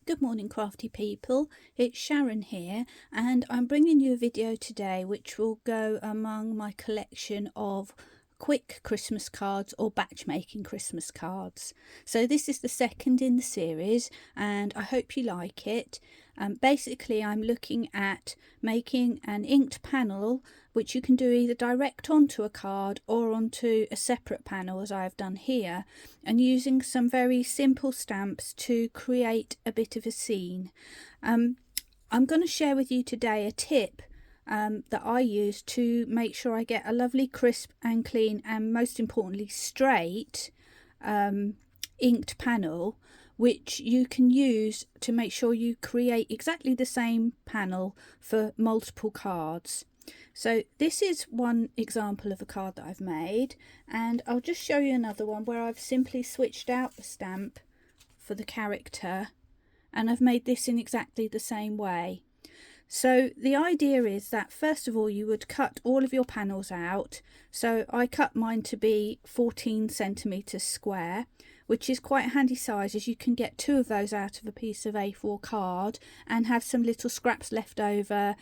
Good morning, crafty people. It's Sharon here, and I'm bringing you a video today which will go among my collection of quick Christmas cards or batch making Christmas cards. So this is the second in the series and I hope you like it. Basically I'm looking at making an inked panel which you can do either direct onto a card or onto a separate panel as I've done here, and using some very simple stamps to create a bit of a scene. I'm going to share with you today a tip that I use to make sure I get a lovely crisp and clean and most importantly straight inked panel, which you can use to make sure you create exactly the same panel for multiple cards. So this is one example of a card that I've made, and I'll just show you another one where I've simply switched out the stamp for the character and I've made this in exactly the same way. So the idea is that first of all you would cut all of your panels out. So I cut mine to be 14 centimeters square, which is quite a handy size as you can get two of those out of a piece of A4 card and have some little scraps left over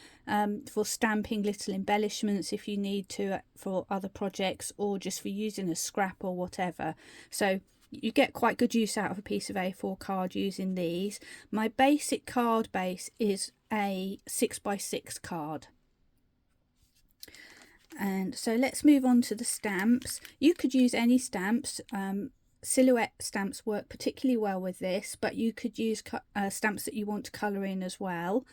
for stamping little embellishments if you need to for other projects, or just for using a scrap or whatever. So you get quite good use out of a piece of A4 card using these. My basic card base is a 6x6 card. And so let's move on to the stamps. You could use any stamps. Silhouette stamps work particularly well with this, but you could use stamps that you want to colour in as well.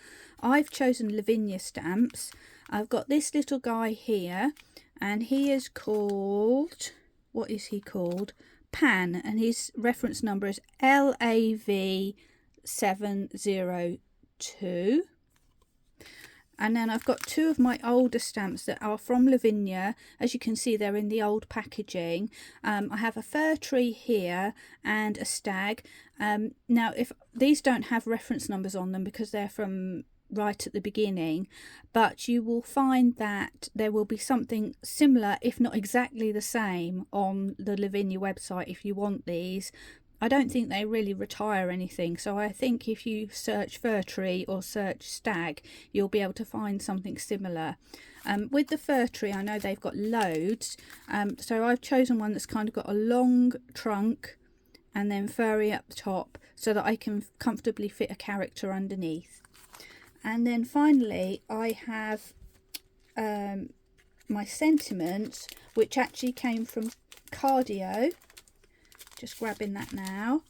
I've chosen Lavinia stamps. I've got this little guy here, and he is called, what is he called? Pan, and his reference number is LAV702. And then I've got two of my older stamps that are from Lavinia. As you can see, they're in the old packaging. I have a fir tree here and a stag. Now, if these don't have reference numbers on them because they're from right at the beginning, but you will find that there will be something similar, if not exactly the same, on the Lavinia website if you want these. I don't think they really retire anything, so I think if you search fir tree or search stag, you'll be able to find something similar. With the fir tree, I know they've got loads, so I've chosen one that's kind of got a long trunk and then furry up the top so that I can comfortably fit a character underneath. And then finally I have my sentiments, which actually came from Cardio. Just grabbing that now,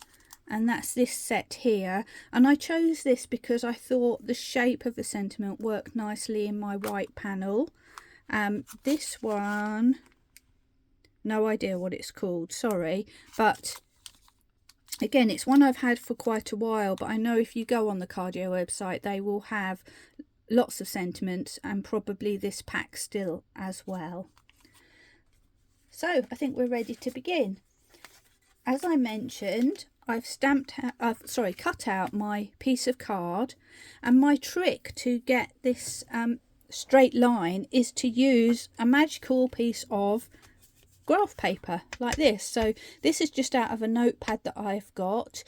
and that's this set here, and I chose this because I thought the shape of the sentiment worked nicely in my white panel. This one, no idea what it's called, sorry, but again it's one I've had for quite a while, but I know if you go on the Cardio website they will have lots of sentiments and probably this pack still as well. So I think we're ready to begin. As I mentioned, I've cut out my piece of card, and my trick to get this straight line is to use a magical piece of graph paper like this. So this is just out of a notepad that I've got.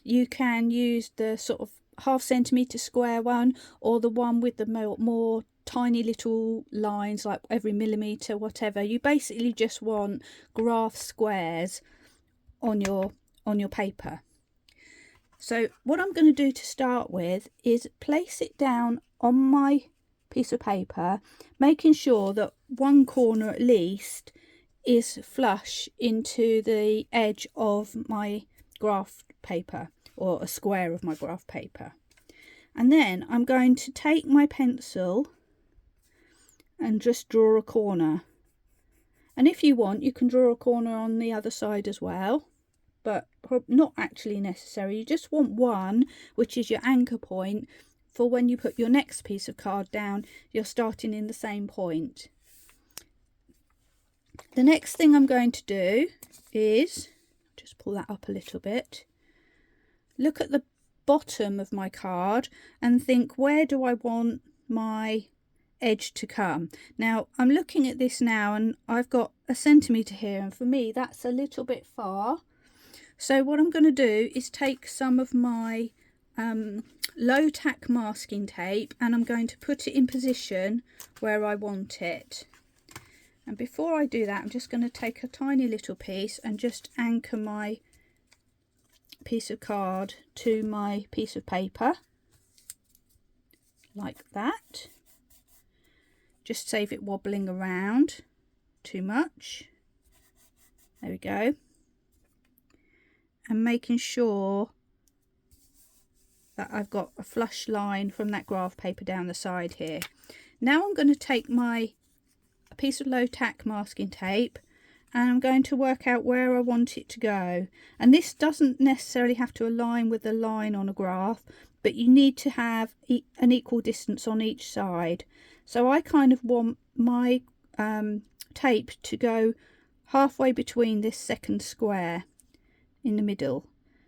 You can use the sort of 1/2 centimetre square one, or the one with the more tiny little lines, like every millimetre, whatever. You basically just want graph squares on your paper. So what I'm going to do to start with is place it down on my piece of paper, making sure that one corner at least is flush into the edge of my graph paper, or a square of my graph paper. And then I'm going to take my pencil and just draw a corner. And if you want, you can draw a corner on the other side as well, but not actually necessary. You just want one, which is your anchor point for when you put your next piece of card down, you're starting in the same point. The next thing I'm going to do is, just pull that up a little bit, look at the bottom of my card and think, where do I want my edge to come? Now I'm looking at this now and I've got a centimetre here, and for me that's a little bit far. So what I'm going to do is take some of my low tack masking tape, and I'm going to put it in position where I want it. And before I do that, I'm just going to take a tiny little piece and just anchor my piece of card to my piece of paper like that. Just save it wobbling around too much. There we go. And making sure that I've got a flush line from that graph paper down the side here. Now I'm going to take my piece of low tack masking tape and I'm going to work out where I want it to go. And this doesn't necessarily have to align with the line on a graph, but you need to have an equal distance on each side. So I kind of want my tape to go halfway between this second square in the middle.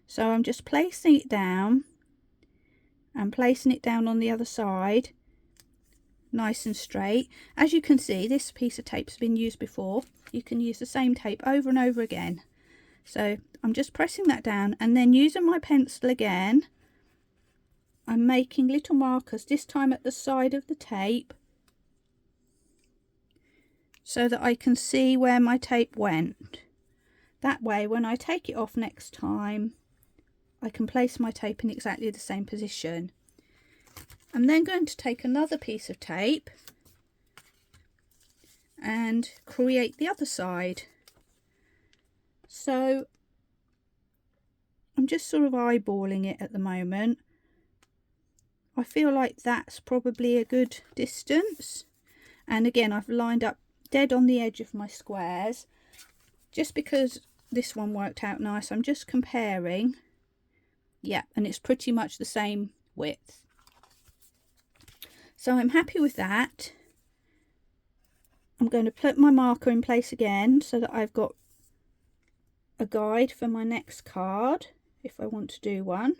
So I'm just placing it down and placing it down on the other side nice and straight. As you can see, this piece of tape's been used before. You can use the same tape over and over again. So I'm just pressing that down, and then using my pencil again, I'm making little markers, this time at the side of the tape, so that I can see where my tape went. That way, when I take it off next time, I can place my tape in exactly the same position. I'm then going to take another piece of tape and create the other side. So I'm just sort of eyeballing it at the moment. I feel like that's probably a good distance. And again, I've lined up dead on the edge of my squares. Just because this one worked out nice, I'm just comparing. Yeah, and it's pretty much the same width. So I'm happy with that. I'm going to put my marker in place again so that I've got a guide for my next card if I want to do one.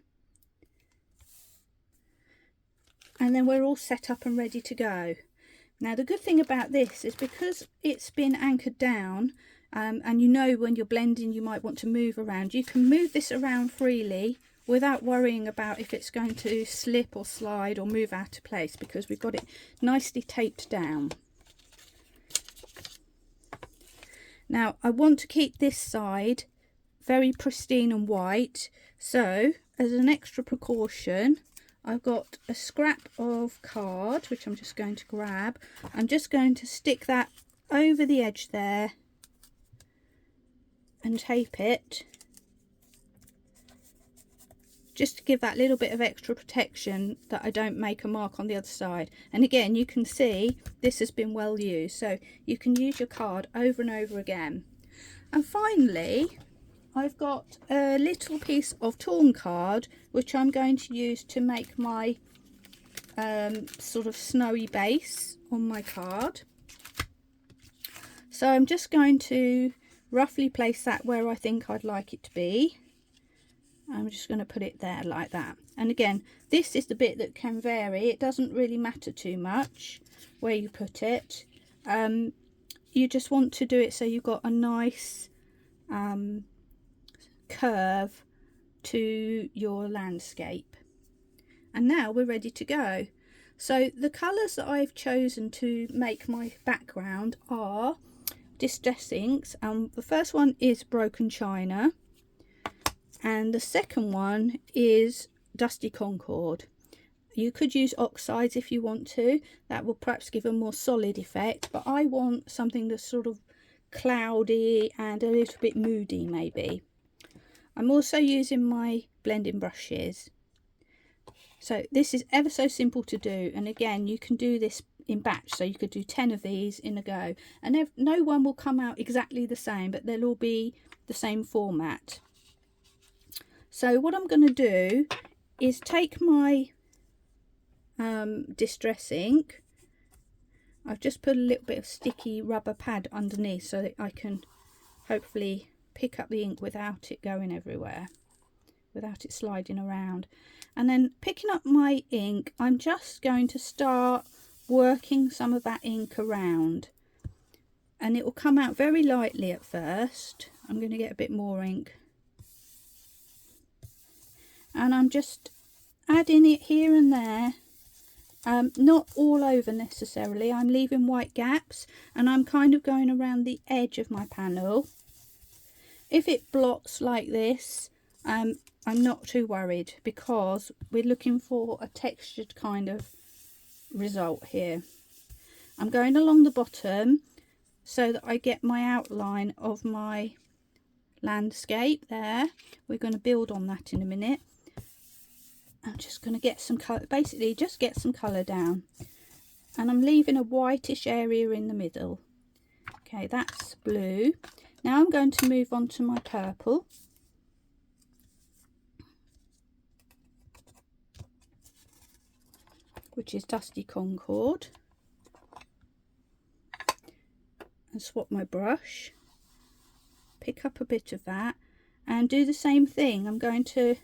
And then we're all set up and ready to go. Now the good thing about this is because it's been anchored down, and you know when you're blending you might want to move around, you can move this around freely without worrying about if it's going to slip or slide or move out of place, because we've got it nicely taped down. Now I want to keep this side very pristine and white, so as an extra precaution I've got a scrap of card which I'm just going to grab. I'm just going to stick that over the edge there and tape it, just to give that little bit of extra protection that I don't make a mark on the other side. And again, you can see this has been well used, so you can use your card over and over again. And finally, I've got a little piece of torn card which I'm going to use to make my sort of snowy base on my card. So I'm just going to roughly place that where I think I'd like it to be. I'm just going to put it there like that. And again, this is the bit that can vary. It doesn't really matter too much where you put it. You just want to do it so you've got a nice curve to your landscape. And now we're ready to go. So the colours that I've chosen to make my background are distress inks. The first one is Broken China, and the second one is Dusty Concord. You could use oxides if you want to, that will perhaps give a more solid effect, but I want something that's sort of cloudy and a little bit moody maybe. I'm also using my blending brushes. So this is ever so simple to do, and again you can do this in batch, so you could do 10 of these in a go, and no one will come out exactly the same, but they'll all be the same format. So what I'm going to do is take my distress ink. I've just put a little bit of sticky rubber pad underneath so that I can hopefully pick up the ink without it going everywhere, without it sliding around. And then picking up my ink, I'm just going to start working some of that ink around, and it will come out very lightly at first. I'm going to get a bit more ink, and I'm just adding it here and there, not all over necessarily. I'm leaving white gaps, and I'm kind of going around the edge of my panel. If it blocks like this, I'm not too worried, because we're looking for a textured kind of result here. I'm going along the bottom so that I get my outline of my landscape there. We're going to build on that in a minute. I'm just going to get some colour, basically just get some colour down, and I'm leaving a whitish area in the middle. Okay, that's blue. Now I'm going to move on to my purple. Which is Dusty Concord. And swap my brush. Pick up a bit of that and do the same thing. I'm going to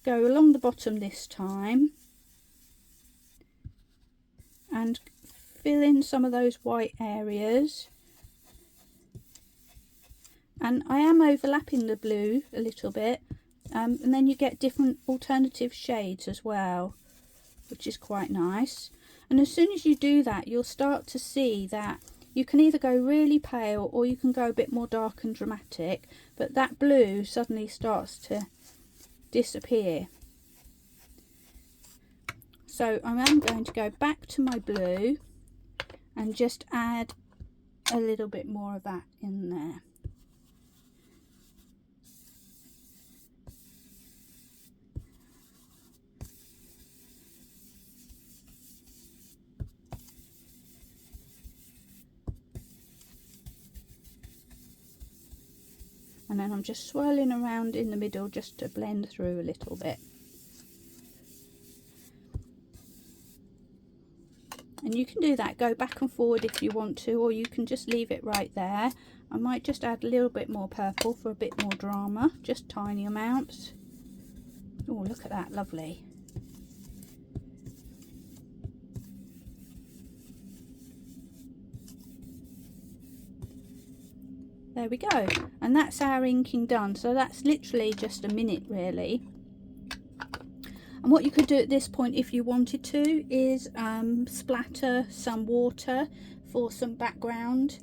go along the bottom this time and fill in some of those white areas. And I am overlapping the blue a little bit, and then you get different alternative shades as well, which is quite nice. And as soon as you do that, you'll start to see that you can either go really pale or you can go a bit more dark and dramatic, but that blue suddenly starts to disappear. So I am going to go back to my blue and just add a little bit more of that in there. And then I'm just swirling around in the middle just to blend through a little bit. And you can do that, go back and forward if you want to, or you can just leave it right there. I might just add a little bit more purple for a bit more drama, just tiny amounts. Oh, look at that, lovely. There we go, and that's our inking done. So that's literally just a minute really. And what you could do at this point if you wanted to is splatter some water for some background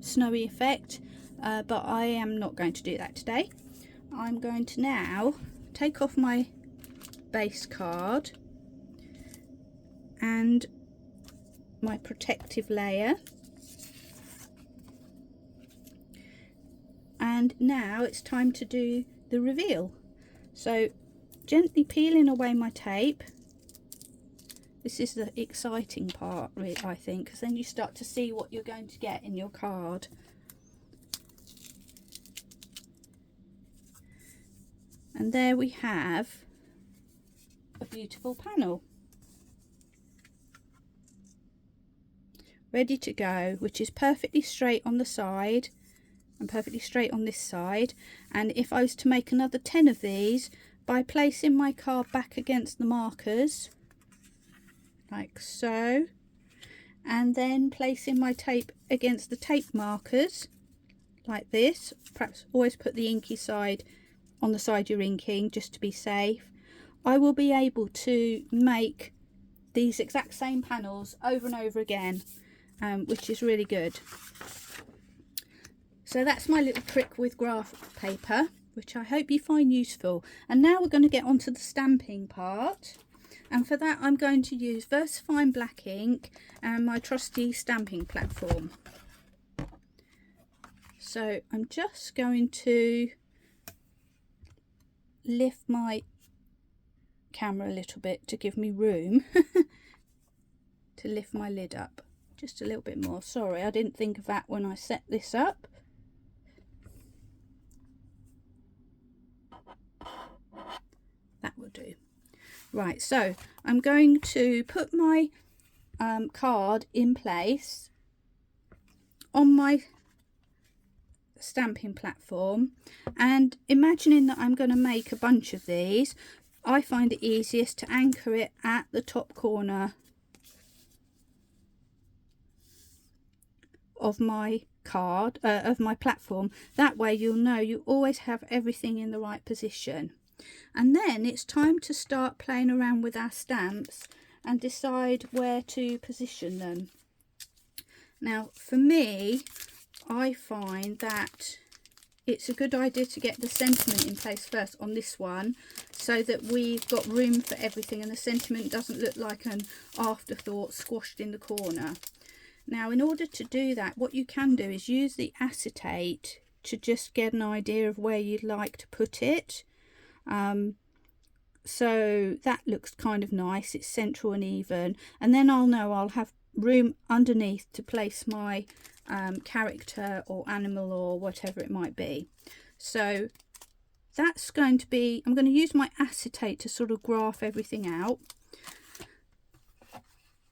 snowy effect, but I am not going to do that today. I'm going to now take off my base card and my protective layer. And now it's time to do the reveal. So gently peeling away my tape. This is the exciting part, really, I think, because then you start to see what you're going to get in your card. And there we have a beautiful panel ready to go, which is perfectly straight on the side and perfectly straight on this side. And if I was to make another 10 of these, by placing my card back against the markers like so, and then placing my tape against the tape markers like this, perhaps always put the inky side on the side you're inking just to be safe, I will be able to make these exact same panels over and over again, which is really good. So that's my little trick with graph paper, which I hope you find useful. And now we're going to get onto the stamping part. And for that I'm going to use VersaFine black ink and my trusty stamping platform. So I'm just going to lift my camera a little bit to give me room to lift my lid up just a little bit more. Sorry, I didn't think of that when I set this up. That will do. Right, so I'm going to put my card in place on my stamping platform, and imagining that I'm going to make a bunch of these, I find it easiest to anchor it at the top corner of my card, of my platform. That way you'll know you always have everything in the right position. And then it's time to start playing around with our stamps and decide where to position them. Now for me, I find that it's a good idea to get the sentiment in place first on this one, so that we've got room for everything and the sentiment doesn't look like an afterthought squashed in the corner. Now in order to do that, what you can do is use the acetate to just get an idea of where you'd like to put it. So that looks kind of nice, it's central and even, and then I'll know I'll have room underneath to place my character or animal or whatever it might be. So that's going to be, I'm going to use my acetate to sort of graph everything out.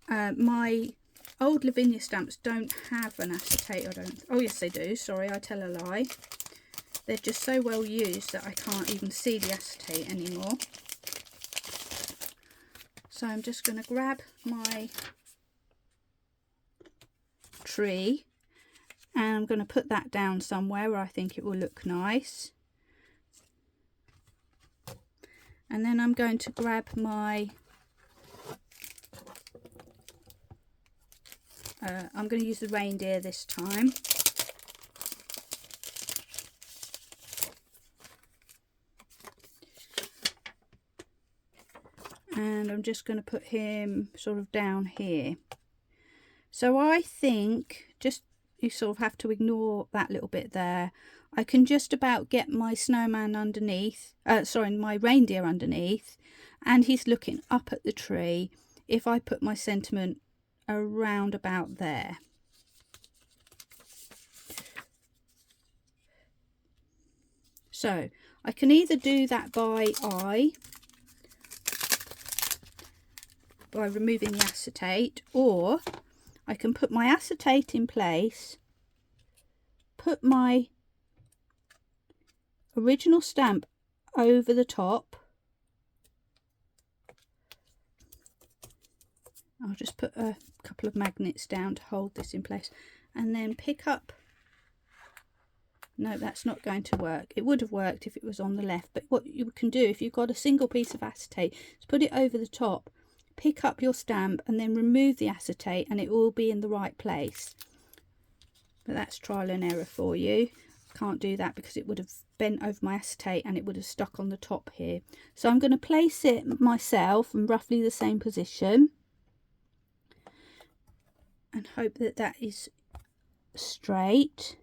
My old Lavinia stamps don't have an acetate, oh yes they do, sorry, I tell a lie. They're just so well used that I can't even see the acetate anymore. So I'm just going to grab my tree and I'm going to put that down somewhere where I think it will look nice. And then I'm going to grab my I'm going to use the reindeer this time. And I'm just going to put him sort of down here. So I think just you sort of have to ignore that little bit there. I can just about get my snowman underneath, my reindeer underneath, and he's looking up at the tree if I put my sentiment around about there. So I can either do that by eye, by removing the acetate, or I can put my acetate in place, put my original stamp over the top. I'll just put a couple of magnets down to hold this in place, and then pick up, no, that's not going to work. It would have worked if it was on the left, but what you can do if you've got a single piece of acetate is put it over the top, pick up your stamp and then remove the acetate, and it will be in the right place. But that's trial and error for you. Can't do that because it would have bent over my acetate and it would have stuck on the top here. So I'm going to place it myself in roughly the same position and hope that that is straight.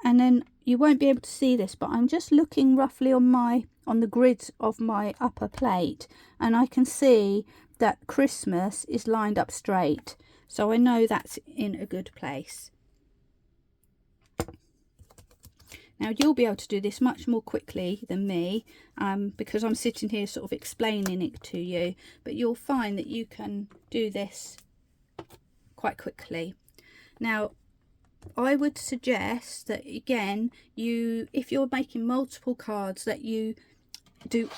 And then you won't be able to see this, but I'm just looking roughly on the grids of my upper plate, and I can see that Christmas is lined up straight, so I know that's in a good place. Now you'll be able to do this much more quickly than me, because I'm sitting here sort of explaining it to you, but you'll find that you can do this quite quickly. Now I would suggest that again, if you're making multiple cards, that you do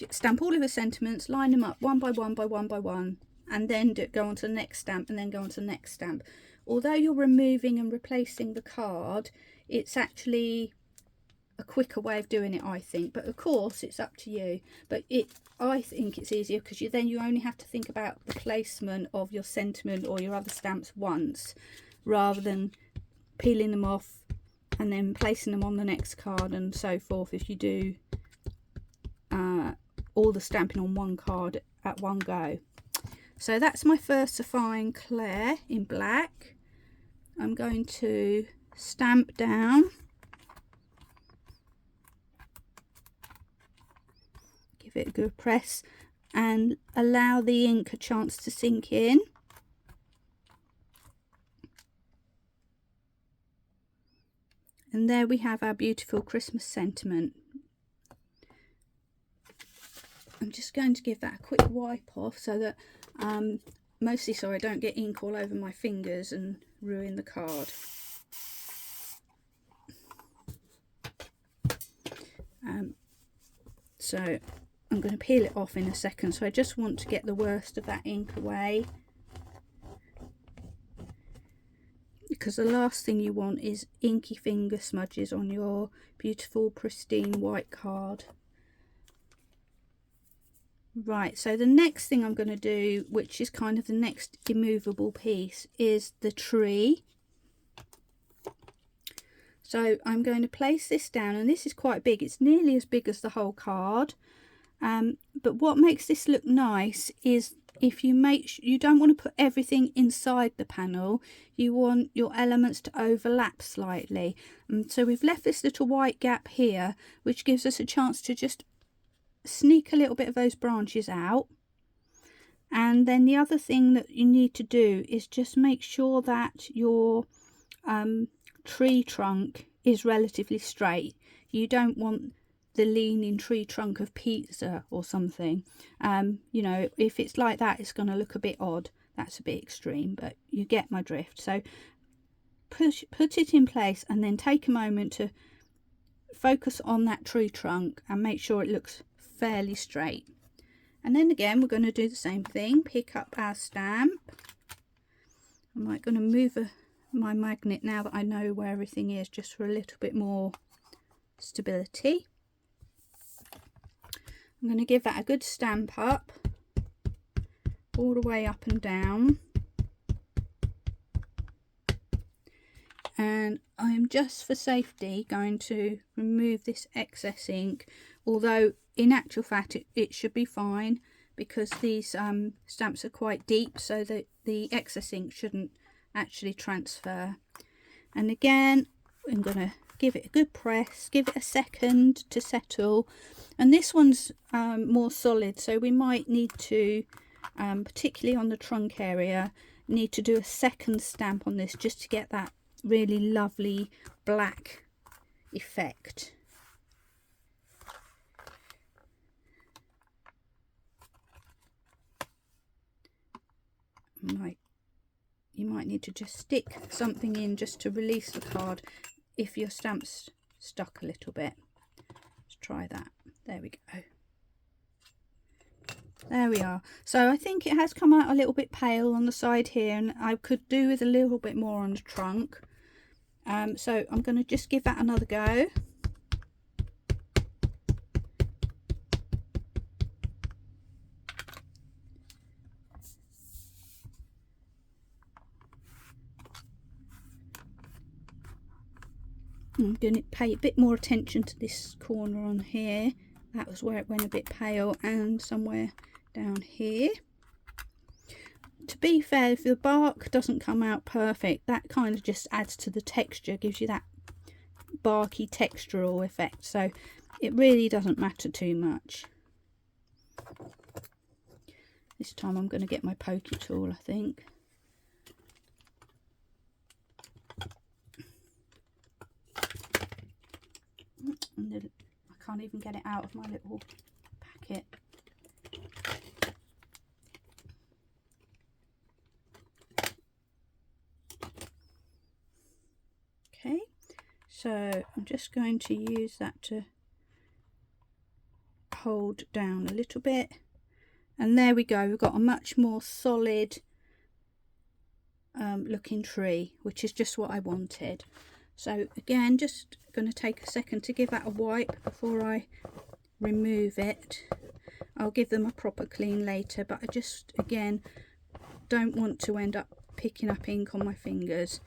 stamp all of your sentiments, line them up one by one by one by one, and then go on to the next stamp and then go on to the next stamp. Although you're removing and replacing the card, it's actually a quicker way of doing it, I think, but of course it's up to you. But I think it's easier because then you only have to think about the placement of your sentiment or your other stamps once, rather than peeling them off and then placing them on the next card and so forth if you do all the stamping on one card at one go. So that's my first Sapphire Claire in black. I'm going to stamp down, give it a good press and allow the ink a chance to sink in. And there we have our beautiful Christmas sentiment. I'm just going to give that a quick wipe off so that, mostly so I don't get ink all over my fingers and ruin the card. So I'm going to peel it off in a second, so I just want to get the worst of that ink away. because the last thing you want is inky finger smudges on your beautiful pristine white card. Right, so the next thing I'm going to do, which is kind of the next immovable piece, is the tree. So I'm going to place this down, and this is quite big. It's nearly as big as the whole card. But what makes this look nice is if you you don't want to put everything inside the panel, you want your elements to overlap slightly. So we've left this little white gap here, which gives us a chance to just sneak a little bit of those branches out. And then the other thing that you need to do is just make sure that your tree trunk is relatively straight. You don't want the leaning tree trunk of pizza or something. You know, if it's like that, it's going to look a bit odd. That's a bit extreme, but you get my drift. So put it in place and then take a moment to focus on that tree trunk and make sure it looks fairly straight. And then again, we're going to do the same thing. Pick up our stamp. I'm going to move my magnet now that I know where everything is, just for a little bit more stability. I'm going to give that a good stamp up, all the way up and down. And I'm just for safety going to remove this excess ink, although in actual fact it should be fine, because these stamps are quite deep, so that the excess ink shouldn't actually transfer. And again, I'm going to give it a good press, give it a second to settle. And this one's more solid, so we might need to, particularly on the trunk area, need to do a second stamp on this just to get that really lovely black effect. You might need to just stick something in just to release the card if your stamp's stuck a little bit. Let's try that. There we go. There we are. So I think it has come out a little bit pale on the side here, and I could do with a little bit more on the trunk. So I'm going to just give that another go. I'm going to pay a bit more attention to this corner on here. That was where it went a bit pale, and somewhere down here. To be fair, if the bark doesn't come out perfect, that kind of just adds to the texture, gives you that barky textural effect, so it really doesn't matter too much. This time I'm going to get my pokey tool, I think. I can't even get it out of my little packet. Okay, so I'm just going to use that to hold down a little bit, and there we go. We've got a much more solid looking tree, which is just what I wanted. So again, just going to take a second to give that a wipe before I remove it. I'll give them a proper clean later, but I just, again, don't want to end up picking up ink on my fingers.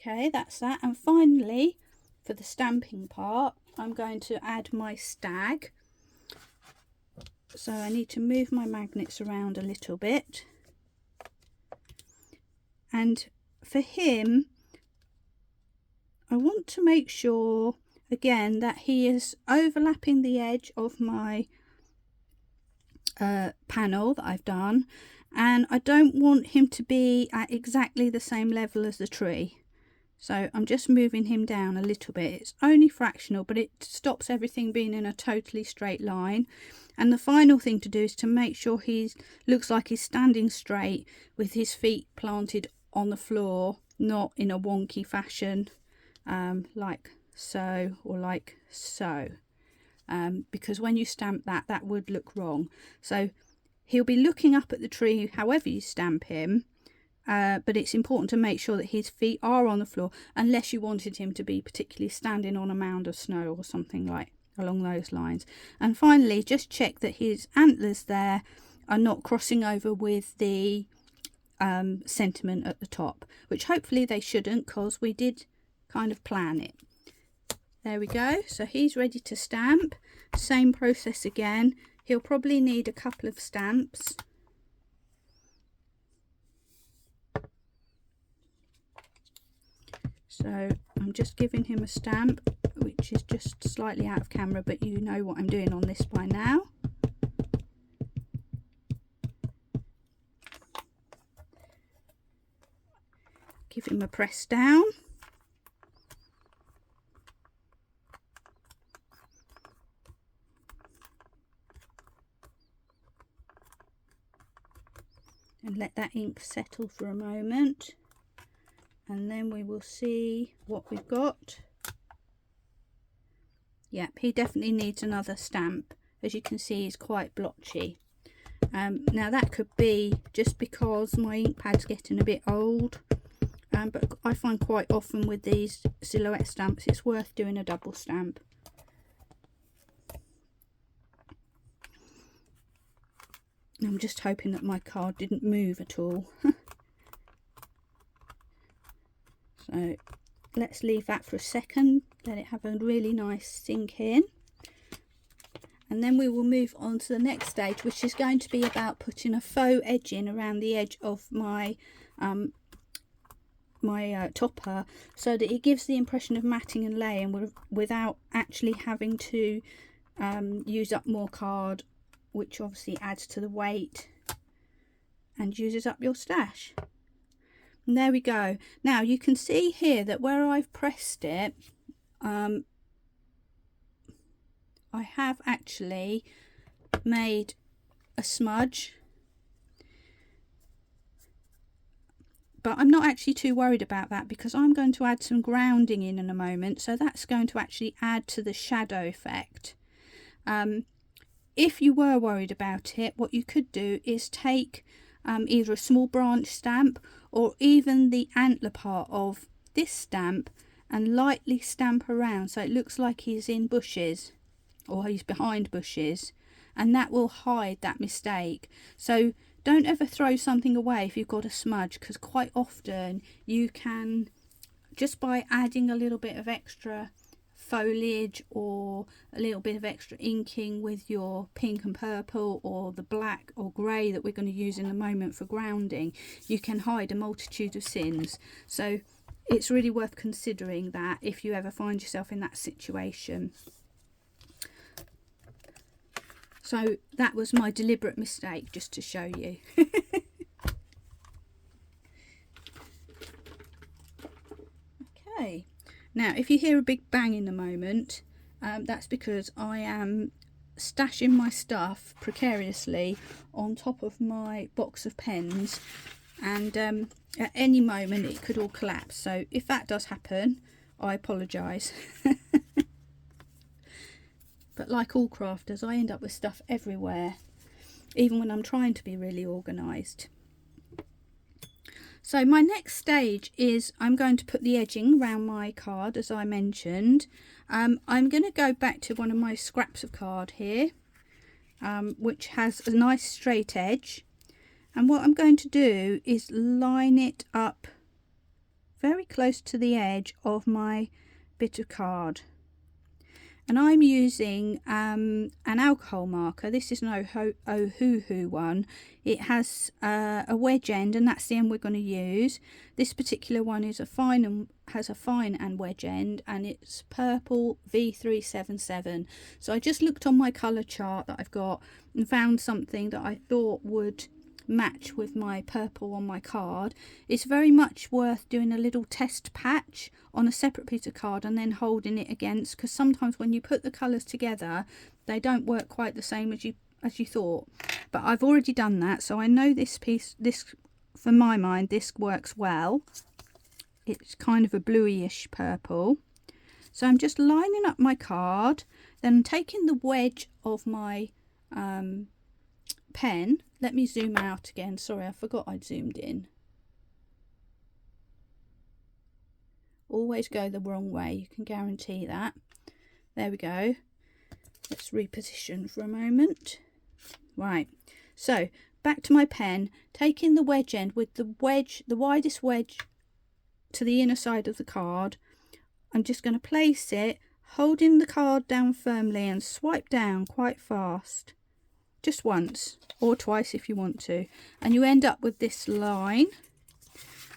Okay, that's that. And finally, for the stamping part, I'm going to add my stag. So I need to move my magnets around a little bit. And for him, I want to make sure, again, that he is overlapping the edge of my panel that I've done. And I don't want him to be at exactly the same level as the tree. So I'm just moving him down a little bit. It's only fractional, but it stops everything being in a totally straight line. And the final thing to do is to make sure he looks like he's standing straight with his feet planted on the floor, not in a wonky fashion, like so or like so. because when you stamp that, that would look wrong. So he'll be looking up at the tree however you stamp him, but it's important to make sure that his feet are on the floor, unless you wanted him to be particularly standing on a mound of snow or something like along those lines. And finally, just check that his antlers there are not crossing over with the sentiment at the top, which hopefully they shouldn't, because we did kind of plan it. There we go. So he's ready to stamp. Same process again. He'll probably need a couple of stamps. So I'm just giving him a stamp, which is just slightly out of camera, but you know what I'm doing on this by now. Give him a press down. And let that ink settle for a moment. And then we will see what we've got. Yep, he definitely needs another stamp. As you can see, he's quite blotchy. Now that could be just because my ink pad's getting a bit old. But I find quite often with these silhouette stamps, it's worth doing a double stamp. I'm just hoping that my card didn't move at all. So let's leave that for a second, let it have a really nice sink in. And then we will move on to the next stage, which is going to be about putting a faux edging around the edge of my topper, so that it gives the impression of matting and laying without actually having to use up more card, which obviously adds to the weight and uses up your stash. And there we go. Now you can see here that where I've pressed it, I have actually made a smudge, but I'm not actually too worried about that, because I'm going to add some grounding in a moment, so that's going to actually add to the shadow effect. If you were worried about it, what you could do is take either a small branch stamp or even the antler part of this stamp and lightly stamp around so it looks like he's in bushes or he's behind bushes, and that will hide that mistake. So don't ever throw something away if you've got a smudge, because quite often you can, just by adding a little bit of extra foliage or a little bit of extra inking with your pink and purple or the black or grey that we're going to use in a moment for grounding, you can hide a multitude of sins. So it's really worth considering that if you ever find yourself in that situation. So that was my deliberate mistake, just to show you. Okay. Now, if you hear a big bang in a moment, that's because I am stashing my stuff precariously on top of my box of pens, and at any moment it could all collapse. So if that does happen, I apologise. But like all crafters, I end up with stuff everywhere, even when I'm trying to be really organised. So my next stage is I'm going to put the edging around my card, as I mentioned. I'm going to go back to one of my scraps of card here, which has a nice straight edge. And what I'm going to do is line it up very close to the edge of my bit of card. And I'm using an alcohol marker. This is an Ohuhu one. It has a wedge end, and that's the end we're going to use. This particular one is has a fine and wedge end, and it's purple V377. So I just looked on my colour chart that I've got and found something that I thought would match with my purple on my card. It's very much worth doing a little test patch on a separate piece of card and then holding it against, because sometimes when you put the colours together they don't work quite the same as you thought. But I've already done that, so I know this for my mind this works well. It's kind of a bluey-ish purple, So I'm just lining up my card, then taking the wedge of my pen. Let me zoom out again. Sorry, I forgot I'd zoomed in. Always go the wrong way, you can guarantee that. There we go. Let's reposition for a moment. Right, so back to my pen, taking the wedge end with the widest wedge to the inner side of the card. I'm just going to place it, holding the card down firmly, and swipe down quite fast. Just once or twice if you want to. And you end up with this line.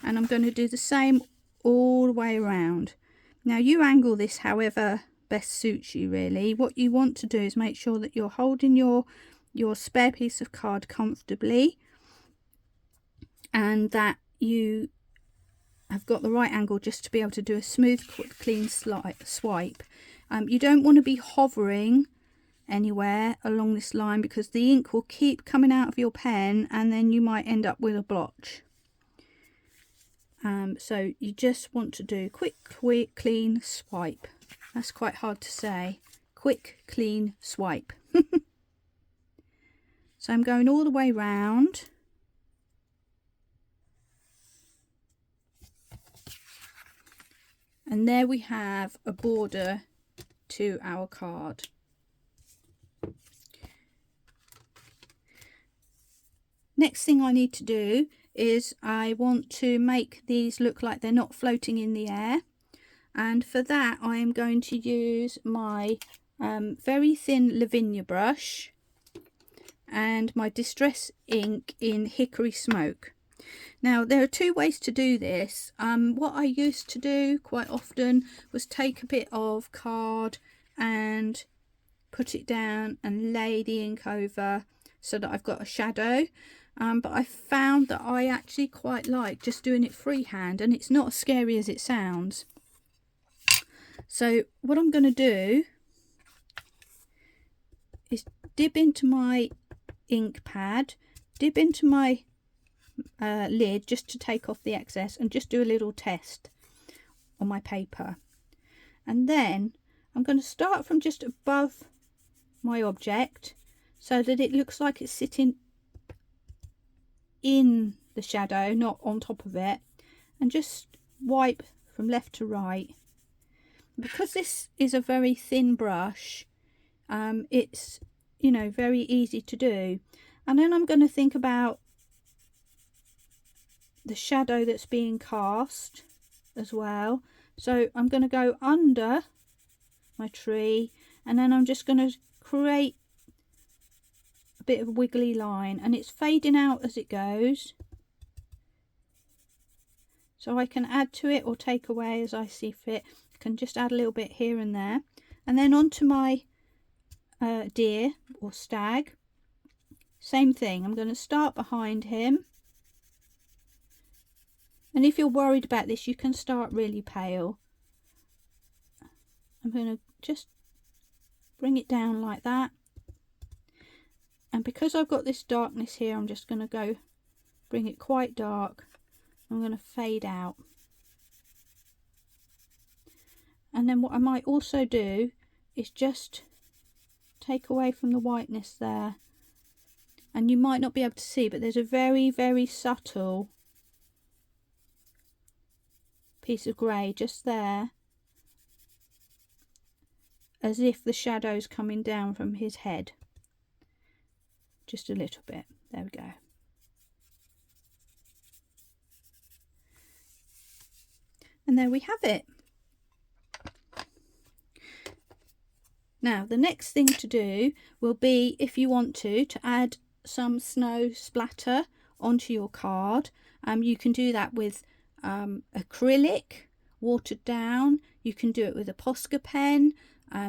And I'm going to do the same all the way around. Now you angle this however best suits you really. What you want to do is make sure that you're holding your spare piece of card comfortably, and that you have got the right angle just to be able to do a smooth, clean swipe. You don't want to be hovering anywhere along this line, because the ink will keep coming out of your pen and then you might end up with a blotch. So you just want to do quick, clean swipe. That's quite hard to say. Quick, clean swipe. So I'm going all the way round. And there we have a border to our card. Next thing I need to do is I want to make these look like they're not floating in the air. And for that I am going to use my very thin Lavinia brush and my Distress ink in Hickory Smoke. Now there are two ways to do this. What I used to do quite often was take a bit of card and put it down and lay the ink over so that I've got a shadow. But I found that I actually quite like just doing it freehand, and it's not as scary as it sounds. So what I'm going to do is dip into my ink pad, dip into my lid just to take off the excess, and just do a little test on my paper. And then I'm going to start from just above my object so that it looks like it's sitting in the shadow, not on top of it, and just wipe from left to right. Because this is a very thin brush, it's, you know, very easy to do. And then I'm going to think about the shadow that's being cast as well. So I'm going to go under my tree, and then I'm just going to create a bit of a wiggly line, and it's fading out as it goes, so I can add to it or take away as I see fit. I can just add a little bit here and there. And then onto my deer or stag, same thing. I'm going to start behind him, and if you're worried about this, you can start really pale. I'm going to just bring it down like that. And because I've got this darkness here, I'm just going to go bring it quite dark. I'm going to fade out. And then what I might also do is just take away from the whiteness there. And you might not be able to see, but there's a very, very subtle piece of grey just there, as if the shadow's coming down from his head. Just a little bit. There we go. And there we have it. Now the next thing to do will be, if you want to add some snow splatter onto your card. You can do that with acrylic watered down. You can do it with a Posca pen.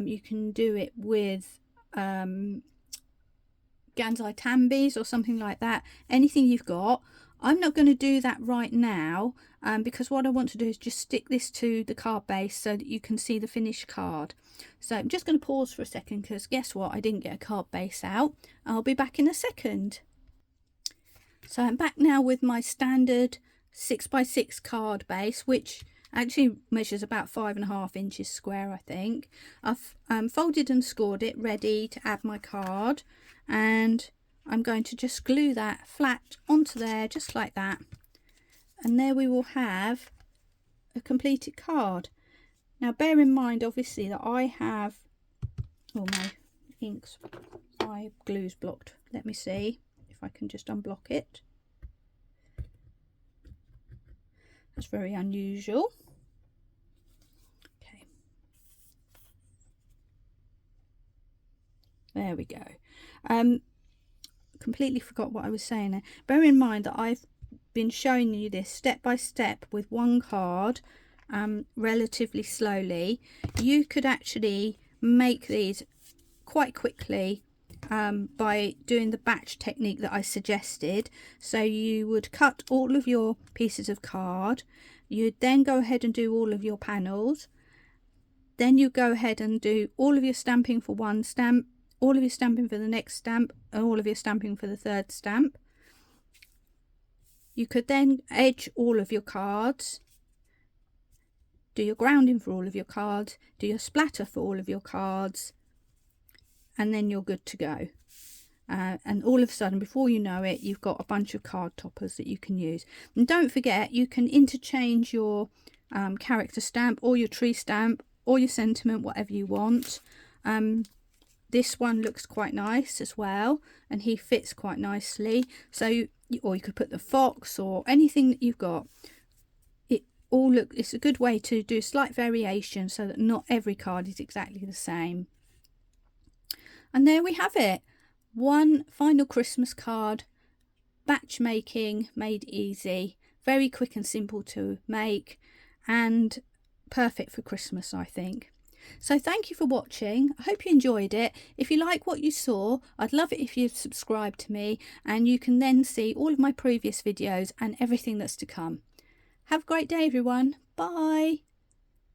You can do it with Gansai Tambis or something like that. Anything you've got. I'm not going to do that right now because what I want to do is just stick this to the card base so that you can see the finished card. So I'm just going to pause for a second, because guess what, I didn't get a card base out. I'll be back in a second. So I'm back now with my standard 6x6 card base, which, Actually measures about 5.5 inches square, I think. I've folded and scored it, ready to add my card, and I'm going to just glue that flat onto there, just like that, and there we will have a completed card. Now bear in mind obviously that I have, oh, my glue's blocked. Let me see if I can just unblock it. That's very unusual. Okay, there we go. Completely forgot what I was saying there. Bear in mind that I've been showing you this step by step with one card, relatively slowly. You could actually make these quite quickly by doing the batch technique that I suggested. So you would cut all of your pieces of card, you'd then go ahead and do all of your panels, then you go ahead and do all of your stamping for one stamp, all of your stamping for the next stamp, and all of your stamping for the third stamp. You could then edge all of your cards, do your grounding for all of your cards, do your splatter for all of your cards, and then you're good to go. And all of a sudden, before you know it, you've got a bunch of card toppers that you can use. And don't forget, you can interchange your character stamp or your tree stamp or your sentiment, whatever you want. This one looks quite nice as well, and he fits quite nicely. So, or you could put the fox or anything that you've got. It's a good way to do slight variation so that not every card is exactly the same. And there we have it. One final Christmas card, batch making made easy, very quick and simple to make, and perfect for Christmas, I think. So thank you for watching. I hope you enjoyed it. If you like what you saw, I'd love it if you subscribe to me, and you can then see all of my previous videos and everything that's to come. Have a great day, everyone. Bye.